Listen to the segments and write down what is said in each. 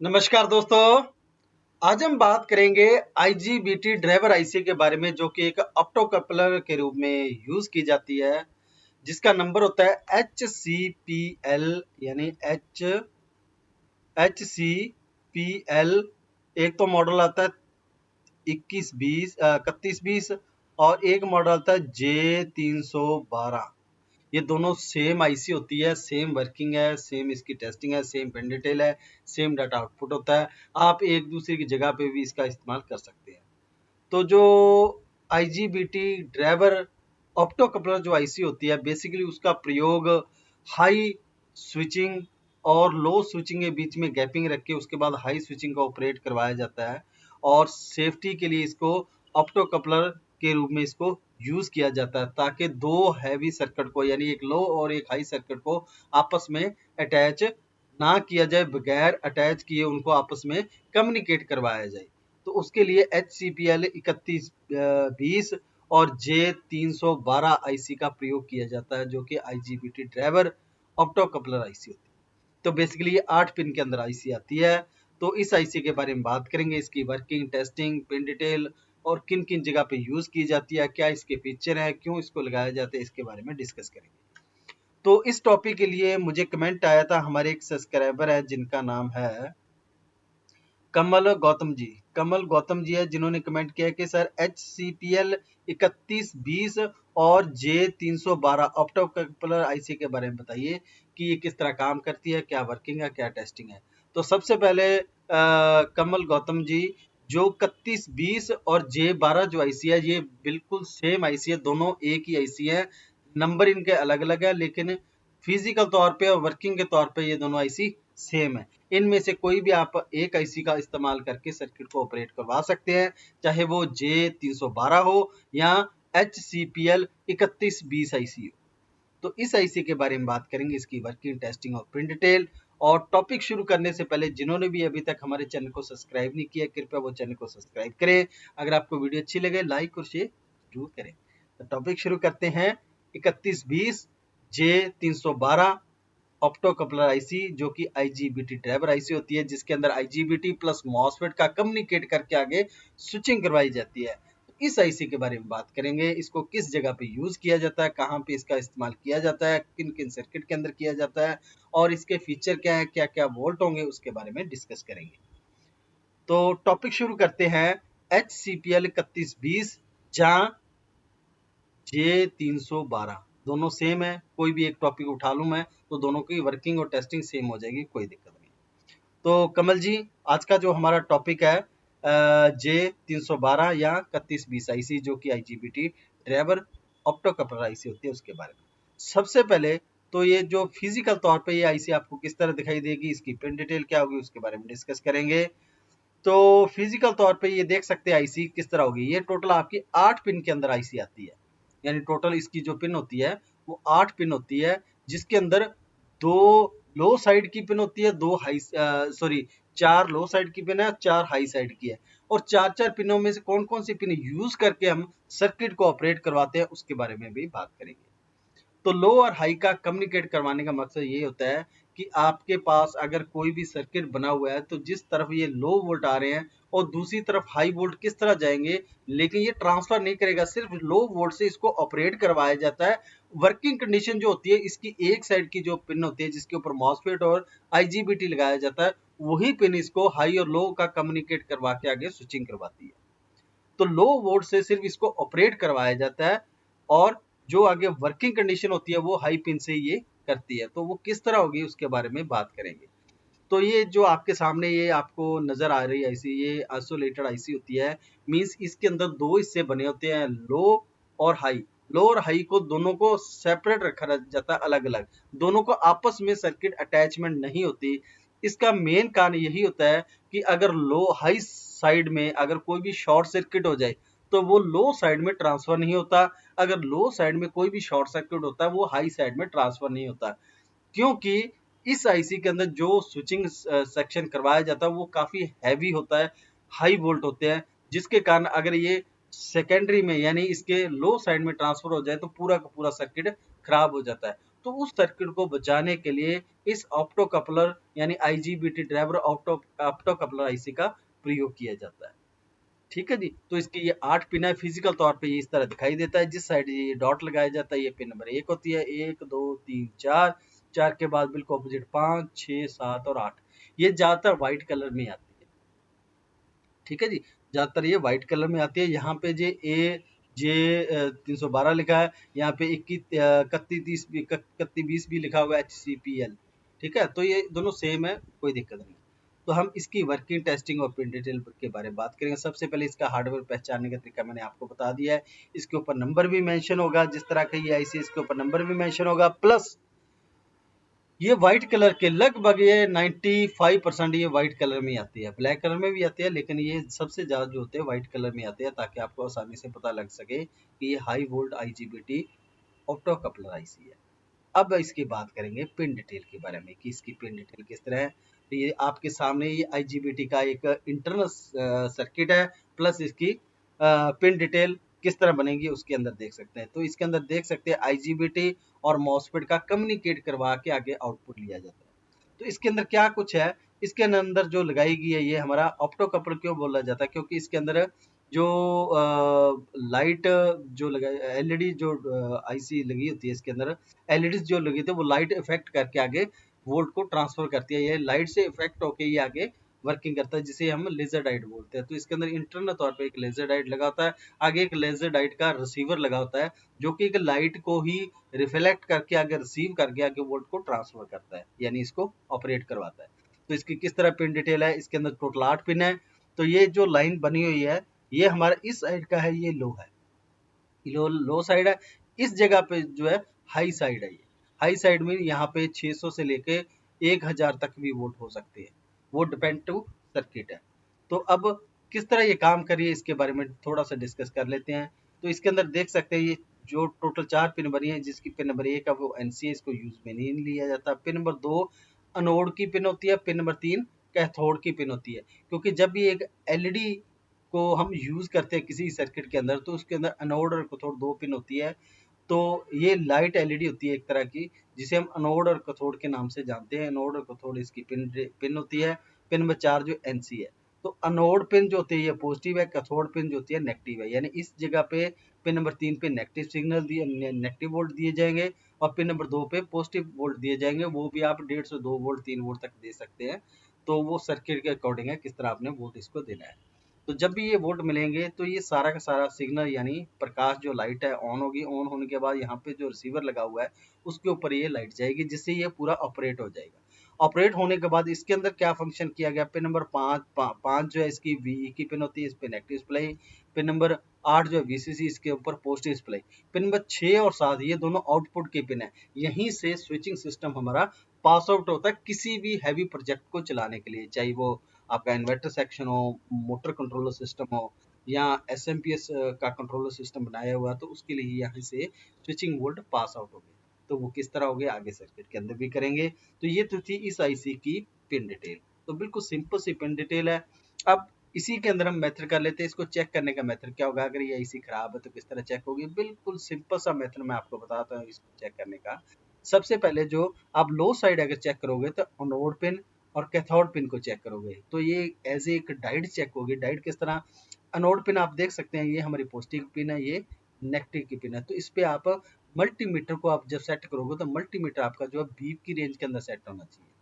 नमस्कार दोस्तों। आज हम बात करेंगे आईजीबीटी ड्राइवर आईसी के बारे में, जो कि एक ऑप्टो कपलर के रूप में यूज की जाती है, जिसका नंबर होता है HCPL, यानी HCPL। एक तो मॉडल आता है 3120 और एक मॉडल आता है J312। ये दोनों सेम आईसी होती है, सेम वर्किंग है, सेम इसकी टेस्टिंग है, सेम पेन डिटेल है, सेम डाटा आउटपुट होता है। आप एक दूसरे की जगह पे भी इसका इस्तेमाल कर सकते हैं। तो जो आईजीबीटी ड्राइवर ऑप्टो कपलर जो आईसी होती है, बेसिकली उसका प्रयोग हाई स्विचिंग और लो स्विचिंग के बीच में गैपिंग रख के उसके बाद हाई स्विचिंग का ऑपरेट करवाया जाता है, और सेफ्टी के लिए इसको ऑप्टो कपलर के रूप में इसको यूज किया जाता है, ताकि दो हैवी सर्किट को, यानी एक लो और एक हाई सर्किट को आपस में अटैच ना किया जाए, बगैर अटैच किए उनको आपस में कम्युनिकेट करवाया जाए। तो उसके लिए HCPL 3120 और J312 आईसी का प्रयोग किया जाता है, जो कि IGBT driver opto coupler IC होती है। तो बेसिकली ये 8 पिन के अंदर आईसी आती है। तो इस आईसी के बारे में बात करेंगे, इसकी वर्किंग, टेस्टिंग, पिन डिटेल और किन किन जगह पे यूज की जाती है, क्या इसके फीचर है, क्यों इसको लगाया जाता है, इसके बारे में डिस्कस करेंगे। तो इस टॉपिक के लिए मुझे कमेंट आया था, हमारे एक सब्सक्राइबर है जिनका नाम है कमल गौतम जी। कमल गौतम जी है जिन्होंने कमेंट किया कि सर HCPL 3120 और J312 ऑप्टो कपलर आईसी के बारे में बताइए कि ये किस तरह काम करती है, क्या वर्किंग है, क्या टेस्टिंग है। तो सबसे पहले कमल गौतम जी, जो 3120 और J12 जो आईसी है, ये बिल्कुल सेम आईसी है, दोनों एक ही आईसी है। नंबर इनके अलग अलग है, लेकिन फिजिकल तौर पे और वर्किंग के तौर पे ये दोनों आईसी सेम है। इनमें से कोई भी आप एक आईसी का इस्तेमाल करके सर्किट को ऑपरेट करवा सकते हैं, चाहे वो J312 हो या HCPL 3120 आईसी हो। तो इस आईसी के बारे में बात करेंगे, इसकी वर्किंग, टेस्टिंग और प्रिंट डिटेल। और टॉपिक शुरू करने से पहले जिन्होंने भी अभी तक हमारे चैनल को सब्सक्राइब नहीं किया, कृपया वो चैनल को सब्सक्राइब करें। अगर आपको वीडियो अच्छी लगे, लाइक और शेयर जरूर करें। तो टॉपिक शुरू करते हैं। 3120 J312 ऑप्टो कपलर आईसी, जो कि आईजीबीटी ड्राइवर आईसी होती है, जिसके अंदर आईजीबीटी प्लस मॉसफेट का कम्युनिकेट करके आगे स्विचिंग करवाई जाती है। इस आईसी के बारे में बात करेंगे, इसको किस जगह पे यूज किया जाता है, कहाँ पे इसका इस्तेमाल किया जाता है, किन किन सर्किट के अंदर किया जाता है, और इसके फीचर क्या है, क्या क्या वोल्ट होंगे, उसके बारे में डिस्कस करेंगे। तो टॉपिक शुरू करते हैं। HCPL 3120 जहां J312 दोनों सेम है। कोई भी एक टॉपिक उठा लूं मैं तो दोनों की वर्किंग और टेस्टिंग सेम हो जाएगी, कोई दिक्कत नहीं। तो कमल जी, आज का जो हमारा टॉपिक है J312 या 3120 आईसी, जो कि IGBT driver opto coupler IC होती है, उसके बारे में। सबसे पहले तो ये जो फिजिकल तौर पे ये आईसी आपको किस तरह दिखाई देगी, इसकी पिन डिटेल क्या होगी, उसके बारे में डिस्कस करेंगे। तो फिजिकल तौर पे ये देख सकते हैं आईसी किस तरह होगी। ये टोटल आपकी 8 पिन के अंदर आईसी आती है, यानी टोटल इसकी जो पिन होती है वो 8 पिन होती है, जिसके अंदर दो लो साइड की पिन होती है, दो हाई सॉरी 4 लो साइड की पिन है, 4 हाई साइड की है। और 4 पिनों में से कौन कौन सी पिन यूज करके हम सर्किट को ऑपरेट करवाते हैं, उसके बारे में भी बात करेंगे। तो लो और हाई का कम्युनिकेट करवाने का मकसद ये होता है कि आपके पास अगर कोई भी सर्किट बना हुआ है, तो जिस तरफ ये लो वोल्ट आ रहे हैं और दूसरी तरफ हाई वोल्ट किस तरह जाएंगे, लेकिन ये ट्रांसफर नहीं करेगा, सिर्फ लो वोल्ट से इसको ऑपरेट करवाया जाता है। वर्किंग कंडीशन जो होती है, इसकी एक साइड की जो पिन होती है जिसके ऊपर मॉसफेट और आईजीबीटी लगाया जाता है, वही पिन इसको हाई और लो का कम्युनिकेट करवा के आगे स्विचिंग करवाती है। तो लो वोल्ट से सिर्फ इसको ऑपरेट करवाया जाता है, और जो आगे वर्किंग कंडीशन होती है वो हाई पिन से ये करती है। तो वो किस तरह होगी उसके बारे में बात करेंगे। तो ये जो आपके सामने ये आपको नजर आ रही है आईसी, ये आइसोलेटेड आईसी होती है। मींस इसके अंदर दो हिस्से बने होते हैं, लो और हाई। लो और हाई को दोनों को सेपरेट रखा जाता है, अलग अलग। दोनों को आपस में सर्किट अटैचमेंट नहीं होती। इसका मेन कारण यही होता है कि अगर लो हाई साइड में अगर कोई भी शॉर्ट सर्किट हो जाए, तो वो लो साइड में ट्रांसफर नहीं होता। अगर लो साइड में कोई भी शॉर्ट सर्किट होता है, वो हाई साइड में ट्रांसफर नहीं होता, क्योंकि इस आईसी के अंदर जो स्विचिंग सेक्शन करवाया जाता है वो काफी हैवी होता है, हाई वोल्ट होते हैं, जिसके कारण अगर ये सेकेंडरी में यानी इसके लो साइड में ट्रांसफर हो जाए तो पूरा का पूरा सर्किट खराब हो जाता है। तो उस सर्किट को बचाने के लिए इस ऑप्टो कपलर यानी IGBT driver opto coupler IC का प्रयोग किया जाता है। ठीक है जी। तो इसकी ये 8 पिन है, फिजिकल तौर पे ये इस तरह दिखाई देता है। जिस साइड ये डॉट लगाया जाता है ये पिन नंबर 1 होती है, 1 2 3 4, 4 के बाद बिल्कुल ऑपोजिट 5 6 7 और 8। ये ज्यादातर व्हाइट कलर में आती है। ठीक है जी, ज्यादातर ये व्हाइट कलर में आती है। यहाँ पे जे 312 लिखा है, यहाँ पे 31 भी लिखा हुआ है HCPL। ठीक है, तो ये दोनों सेम है, कोई दिक्कत नहीं। तो हम इसकी वर्किंग टेस्टिंग और पिन डिटेल के बारे में बात करेंगे। सबसे पहले इसका हार्डवेयर पहचानने का तरीका मैंने आपको बता दिया है। इसके ऊपर नंबर भी मेंशन होगा, जिस तरह का ये आईसी इसके ऊपर नंबर भी मेंशन होगा, प्लस ये व्हाइट कलर के लगभग ये 95% ये व्हाइट कलर में आती है। ब्लैक कलर में भी आती है, लेकिन ये सबसे ज्यादा जो होते हैं व्हाइट कलर में आते हैं, ताकि आपको आसानी से पता लग सके कि ये high volt IGBT opto coupler IC है। अब इसकी बात करेंगे पिन डिटेल के बारे में कि इसकी पिन डिटेल किस तरह है। तो ये आपके सामने ये IGBT का एक इंटरनल सर्किट है, प्लस इसकी पिन डिटेल किस तरह बनेगी उसके अंदर देख सकते हैं। तो इसके अंदर देख सकते हैं IGBT और मॉसफेट का कम्युनिकेट करवा के आगे आउटपुट लिया जाता है। तो इसके अंदर क्या कुछ है, इसके अंदर जो लगाई गई है ये हमारा ऑप्टो कपलर क्यों बोला जाता है, क्योंकि इसके अंदर जो लाइट जो लगा एलईडी जो आईसी लगी होती है, इसके अंदर एलईडी जो लगी थी वो लाइट इफेक्ट करके आगे वोल्ट को ट्रांसफर करती है। ये लाइट से इफेक्ट होके ये आगे वर्किंग करता है, जिसे हम लेजर डायोड बोलते हैं। तो इसके अंदर इंटरनल तौर पे एक लेजर डायोड लगा होता है, आगे एक लेजर डायोड का रिसीवर लगा होता है, जो कि एक लाइट को ही रिफ्लेक्ट करके आगे रिसीव करके आगे वोल्ट को ट्रांसफर करता है, यानी इसको ऑपरेट करवाता है। तो इसकी किस तरह पिन डिटेल है, इसके अंदर टोटल 8 पिन है। तो ये जो लाइन बनी हुई है ये हमारा इस साइड का है, ये लो है, लो साइड है। इस जगह पे जो है हाई साइड है। ये हाई साइड में यहाँ पे 600 से लेके 1000 तक भी वोल्ट हो सकते हैं, वो डिपेंड टू सर्किट है। तो अब किस तरह ये काम करिए इसके बारे में थोड़ा सा डिस्कस कर लेते हैं। तो इसके अंदर देख सकते हैं ये जो टोटल 4 पिन बनी है, जिसकी पिन नंबर 1 है वो NC है, इसको यूज में नहीं लिया जाता। पिन नंबर 2 अनोड की पिन होती है, पिन नंबर 3 कैथोड की पिन होती है। क्योंकि जब भी एक एलईडी को हम यूज करते हैं किसी सर्किट के अंदर, तो उसके अंदर अनोड और कैथोड 2 पिन होती है। तो ये लाइट एलईडी होती है एक तरह की, जिसे हम अनोड और कैथोड के नाम से जानते हैं। अनोड और कैथोड इसकी पिन होती है। पिन नंबर 4 जो NC है। तो अनोड पिन जो होती है ये पॉजिटिव है, कैथोड पिन जो होती है नेगेटिव है, यानी इस जगह पे पिन नंबर 3 पे नेगेटिव सिग्नल दिए, नेगेटिव वोल्ट दिए जाएंगे, और पिन नंबर 2 पे पॉजिटिव वोल्ट दिए जाएंगे। वो भी आप 1.5 से 2 वोल्ट 3 वोल्ट तक दे सकते हैं। तो वो सर्किट के अकॉर्डिंग है किस तरह आपने वोल्ट इसको देना है। तो जब भी ये वोल्ट मिलेंगे तो ये सारा का सारा सिग्नल यानी प्रकाश जो लाइट है ऑन होगी। ऑन होने के बाद यहाँ पे जो रिसीवर लगा हुआ है उसके ऊपर ये लाइट जाएगी, जिससे ये पूरा ऑपरेट हो जाएगा। ऑपरेट होने के बाद इसके अंदर क्या फंक्शन किया गया, पिन नंबर 5 जो है इसकी VE की पिन होती है, इस पे नेगेटिव सप्लाई। पिन नंबर 8 जो है VCC, इसके ऊपर पॉजिटिव सप्लाई। पिन नंबर 6 और 7 ये दोनों आउटपुट की पिन है। यहीं से स्विचिंग सिस्टम हमारा पास आउट होता है किसी भी हैवी प्रोजेक्ट को चलाने के लिए, चाहे वो आपका इन्वर्टर सेक्शन हो, मोटर कंट्रोलर सिस्टम हो, या SMPS का कंट्रोलर सिस्टम बनाया हुआ, तो उसके लिए यहाँ से स्विचिंग वोल्ट पास आउट हो गए। तो वो किस तरह हो गए आगे सर्किट के अंदर भी करेंगे। तो ये तो थी इस आईसी की पिन डिटेल। तो बिल्कुल सिंपल सी पिन डिटेल है। अब इसी के अंदर हम मेथड कर लेते हैं। इसको चेक करने का मेथड क्या होगा, अगर ये आईसी खराब है तो किस तरह चेक होगी। बिल्कुल सिंपल सा मेथड मैं आपको बताता हूँ इसको चेक करने का। सबसे पहले जो आप लो साइड अगर चेक करोगे तो अनोड पिन और कैथोड पिन को चेक करोगे, तो ये एज एक डायोड चेक होगी। डायोड किस तरह, अनोड पिन आप देख सकते हैं ये हमारी पॉजिटिव पिन है, ये नेगेटिव की पिन है। तो इस पे आप मल्टीमीटर को आप जब सेट करोगे तो मल्टीमीटर आपका जो है बीप की रेंज के अंदर सेट होना चाहिए।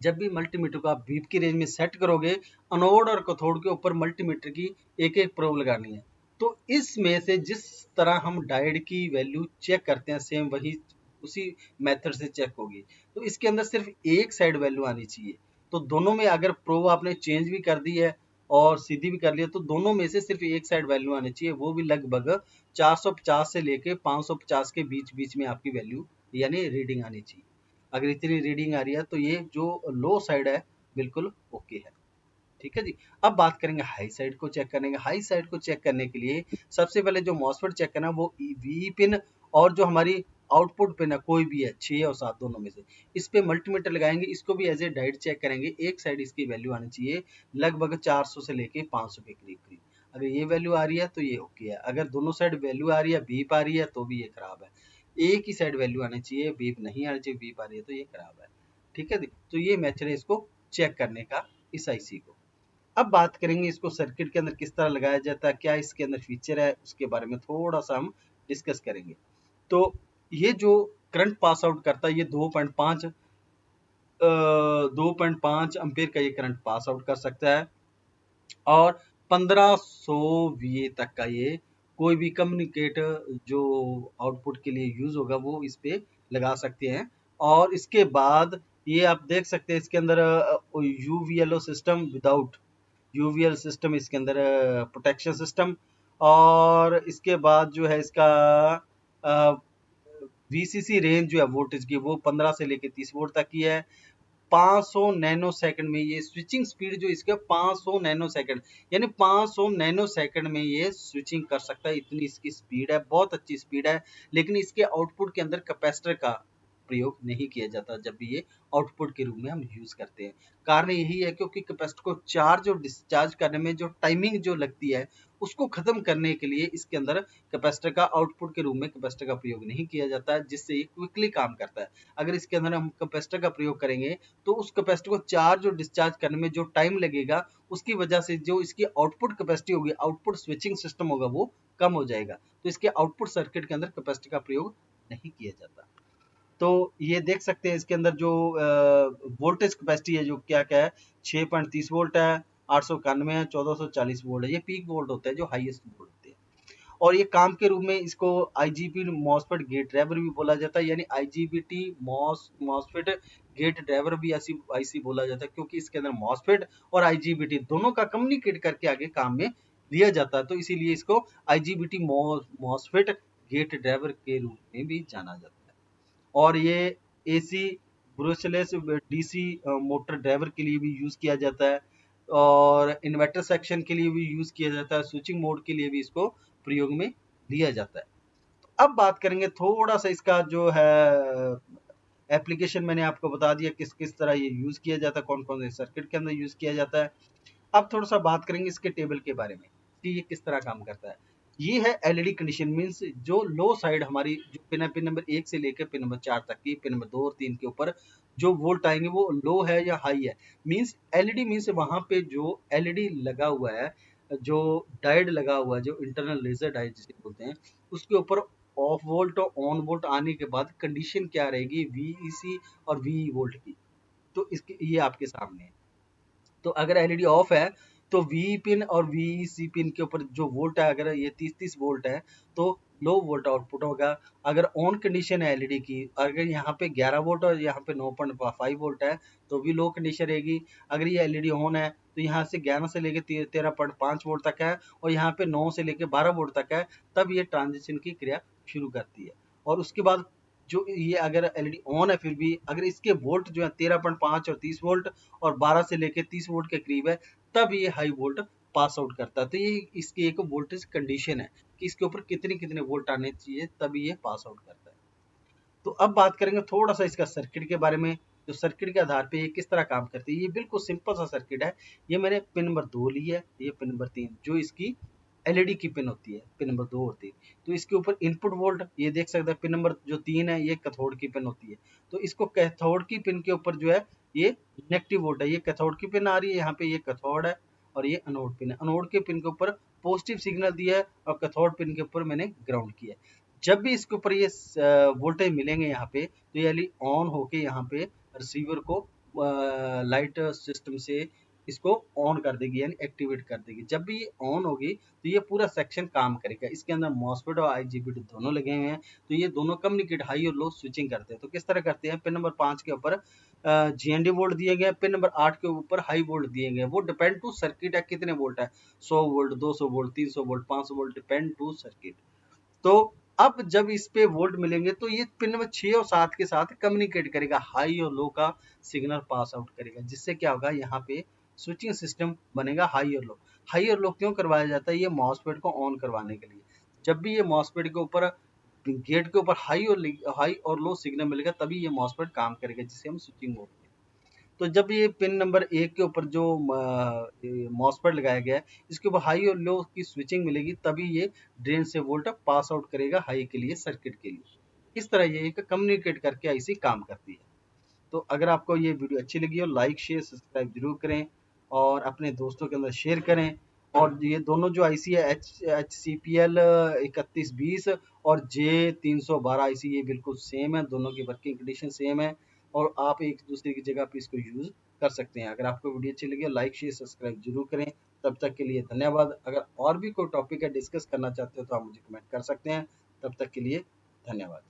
जब भी मल्टीमीटर को आप बीप की रेंज में सेट करोगे, अनोड और कैथोड के ऊपर मल्टीमीटर की एक एक प्रोब लगानी है। तो इसमें से जिस तरह हम डायोड की वैल्यू चेक करते हैं सेम वही उसी मेथड से चेक होगी। तो इसके अंदर सिर्फ एक साइड वैल्यू आनी चाहिए। तो दोनों में अगर प्रोब आपने चेंज भी कर दी है और सीधी भी कर लिया, तो दोनों में से सिर्फ एक साइड वैल्यू आनी चाहिए, वो भी लगभग 450 से लेके 550 के बीच बीच में आपकी वैल्यू यानी रीडिंग आनी चाहिए। अगर इतनी रीडिंग आ रही है तो ये जो लो साइड है बिल्कुल ओके है। ठीक है जी। अब बात करेंगे हाई साइड को चेक करने का। हाई साइड को चेक करने के लिए सबसे पहले जो मॉसफेट चेक करना वो वी पिन और जो हमारी आउटपुट पिन है कोई भी है 6 और 7 दोनों में से, इस पे मल्टीमीटर लगाएंगे। इसको भी एज ए डायोड चेक करेंगे। एक साइड इसकी वैल्यू आनी चाहिए लगभग 400 से लेके 500 के करीब करीब। अगर ये वैल्यू आ रही है तो ये ओके है, अगर दोनों साइड वैल्यू आ रही है बीप आ रही है तो भी ये खराब है। एक ही साइड वैल्यू आनी चाहिए, बीप नहीं आनी चाहिए, बीप आ रही है तो ये खराब है। ठीक है, तो ये मैटर है इसको चेक करने का इस आईसी को। अब बात करेंगे इसको सर्किट के अंदर किस तरह लगाया जाता है, क्या इसके अंदर फीचर है, उसके बारे में थोड़ा सा हम डिस्कस करेंगे। तो ये जो करंट पास आउट करता है, ये 2.5 एम्पेयर का ये करंट पास आउट कर सकता है, और 1500 वीए तक का ये कोई भी कम्युनिकेट जो आउटपुट के लिए यूज होगा वो इस पे लगा सकते हैं। और इसके बाद ये आप देख सकते हैं इसके अंदर यूवीएलओ सिस्टम विदाउट यूवीएल सिस्टम, इसके अंदर प्रोटेक्शन सिस्टम, और इसके बाद जो है इसका वीसीसी रेंज जो है वोल्टेज की वो 15 से लेके 30 वोल्ट तक की है। 500 नैनो सेकंड में ये स्विचिंग स्पीड जो इसके 500 नैनो सेकंड, यानी 500 नैनो सेकंड में ये स्विचिंग कर सकता है, इतनी इसकी स्पीड है, बहुत अच्छी स्पीड है। लेकिन इसके आउटपुट के अंदर कैपेसिटर का प्रयोग नहीं किया जाता जब भी ये आउटपुट के रूप में हम यूज करते हैं। कारण यही है क्योंकि कैपेसिटर को चार्ज और डिस्चार्ज करने में जो टाइमिंग जो लगती है उसको खत्म करने के लिए इसके अंदर कैपेसिटर का आउटपुट के रूप में कैपेसिटर का प्रयोग नहीं किया जाता है, जिससे ये क्विकली काम करता है। अगर इसके अंदर हम कैपेसिटर का प्रयोग करेंगे तो उस कैपेसिटर को चार्ज और डिस्चार्ज करने में जो टाइम लगेगा उसकी वजह से जो इसकी आउटपुट कैपेसिटी होगी, आउटपुट स्विचिंग सिस्टम होगा, वो कम हो जाएगा। तो इसके आउटपुट सर्किट के अंदर कैपेसिटर का प्रयोग नहीं किया जाता। तो ये देख सकते हैं इसके अंदर जो वोल्टेज कैपेसिटी है जो क्या क्या है, 6.30 वोल्ट है, 891 है, 1440 वोल्ट है, ये पीक वोल्ट होता है जो हाईएस्ट वोल्ट होते हैं। और ये काम के रूप में इसको आईजीबी मॉसफेट गेट ड्राइवर भी बोला जाता है, यानी आईजीबीटी मॉसफेट गेट ड्राइवर भी ऐसी आईसी बोला जाता है, क्योंकि इसके अंदर मॉसफेट और आईजीबीटी दोनों का कम्युनिकेट करके आगे काम में लिया जाता है, तो इसीलिए इसको आईजीबीटी मॉसफेट गेट ड्राइवर के रूप में भी जाना जाता है। और ये एसी ब्रूशलेस डीसी मोटर ड्राइवर के लिए भी यूज किया जाता है, और इन्वर्टर सेक्शन के लिए भी यूज किया जाता है, स्विचिंग मोड के लिए भी इसको प्रयोग में लिया जाता है। तो अब बात करेंगे थोड़ा सा इसका जो है एप्लीकेशन, मैंने आपको बता दिया किस किस तरह ये यूज किया जाता है, कौन कौन से सर्किट के अंदर यूज किया जाता है। अब थोड़ा सा बात करेंगे इसके टेबल के बारे में कि ये किस तरह काम करता है। ये है एलईडी कंडीशन, मीन्स जो लो साइड हमारी जो पिन है, पिन नंबर 1 से लेकर पिन नंबर 4 तक की, पिन नंबर 2 और 3 के ऊपर जो वोल्ट आएंगे वो लो है या हाई है। मीन्स एलईडी मीन्स वहां पे जो एलईडी लगा हुआ है, जो डायोड लगा हुआ है, जो इंटरनल लेजर डायोड जिसे बोलते हैं, उसके ऊपर ऑफ वोल्ट और ऑन वोल्ट आने के बाद कंडीशन क्या रहेगी, वीईसी और वीई वोल्ट की। तो इसके ये आपके सामने है। तो अगर एलईडी ऑफ है तो वी पिन और वीसी पिन के ऊपर जो वोल्ट है, अगर ये 30-30 वोल्ट है तो लो वोल्ट आउटपुट होगा। अगर ऑन कंडीशन है एलईडी की, अगर यहाँ पे 11 वोल्ट और यहाँ पे 9.5 वोल्ट है तो भी लो कंडीशन रहेगी। अगर ये एलईडी ऑन है तो यहाँ से 11 से लेके 13.5 वोल्ट तक है, और यहाँ पे 9 से लेके 12 वोल्ट तक है, तब ये ट्रांजिशन की क्रिया शुरू करती है। और उसके बाद जो ये अगर एलईडी ऑन है फिर भी अगर इसके वोल्ट जो है 13.5 और 30 वोल्ट और 12 से लेके 30 वोल्ट के करीब है, तब ये हाई वोल्ट पास आउट करता है। तो ये इसकी एक वोल्टेज कंडीशन है कि इसके ऊपर कितने कितने वोल्ट आने चाहिए तभी ये पास आउट करता है। तो अब बात करेंगे थोड़ा सा इसका सर्किट के बारे में, जो सर्किट के आधार पे ये किस तरह काम करती है। ये बिल्कुल सिंपल सा सर्किट है। ये मैंने पिन नंबर 2 ली है, ये पिन नंबर 3 जो इसकी एलईडी की पिन होती है, पिन नंबर 2 और 3। तो इसके ऊपर इनपुट वोल्ट ये देख सकते हैं, पिन नंबर जो 3 है ये कैथोड की पिन होती है। तो इसको कैथोड की पिन के ऊपर जो है ये नेगेटिव वोल्ट है, ये कैथोड की पिन आ रही है, यहाँ पे ये कैथोड है और ये एनोड पिन है। एनोड के पिन के ऊपर पॉजिटिव सिग्नल दिया है और कैथोड पिन के ऊपर मैंने ग्राउंड किया है। जब भी इसके ऊपर ये वोल्टेज मिलेंगे यहाँ पे, तो ये ऑन होके यहाँ पे रिसीवर को लाइट सिस्टम से इसको ऑन कर देगी, यानी एक्टिवेट कर देगी। जब भी ये ऑन होगी तो ये पूरा सेक्शन काम करेगा। इसके अंदर मॉसफेट और आईजीबीटी दोनों लगे हुए हैं, तो ये दोनों कम्युनिकेट हाई और लो स्विचिंग करते हैं। तो किस तरह करते हैं, पिन नंबर 5 के ऊपर जीएनडी वोल्ट दिए गए, पिन नंबर 8 के ऊपर हाई वोल्ट दिए गए। वो डिपेंड टू सर्किट है कितने वोल्ट है, 100 volt, 200 volt, 300 volt, 500 volt, depend to circuit. तो अब जब इस पे वोल्ट मिलेंगे तो ये पिन नंबर 6 और 7 के साथ कम्युनिकेट करेगा, हाई और लो का सिग्नल पास आउट करेगा, जिससे क्या होगा यहाँ पे स्विचिंग सिस्टम बनेगा हाई और लो। हाई और लो क्यों करवाया जाता है, ये मॉसफेट को ऑन करवाने के लिए। जब भी ये मॉसफेट के ऊपर गेट के ऊपर हाई और लो सिग्नल मिलेगा तभी ये मॉसफेट काम करेगा, जिसे हम स्विचिंग मोड। तो जब ये पिन नंबर 1 के ऊपर जो मॉसफेट लगाया गया है, इसके ऊपर हाई और लो की स्विचिंग मिलेगी, तभी ये ड्रेन से वोल्ट पास आउट करेगा हाई के लिए, सर्किट के लिए। इस तरह ये एक कम्युनिकेट करके आईसी काम करती है। तो अगर आपको ये वीडियो अच्छी लगी हो, लाइक शेयर सब्सक्राइब जरूर करें और अपने दोस्तों के अंदर शेयर करें। और ये दोनों जो आईसी है एच सी पी एल 3120 और J312 आईसी, ये बिल्कुल सेम है, दोनों की वर्किंग कंडीशन सेम है और आप एक दूसरे की जगह पे इसको यूज कर सकते हैं। अगर आपको वीडियो अच्छी लगी हो, लाइक शेयर सब्सक्राइब जरूर करें। तब तक के लिए धन्यवाद। अगर और भी कोई टॉपिक है डिस्कस करना चाहते हो तो आप मुझे कमेंट कर सकते हैं। तब तक के लिए धन्यवाद।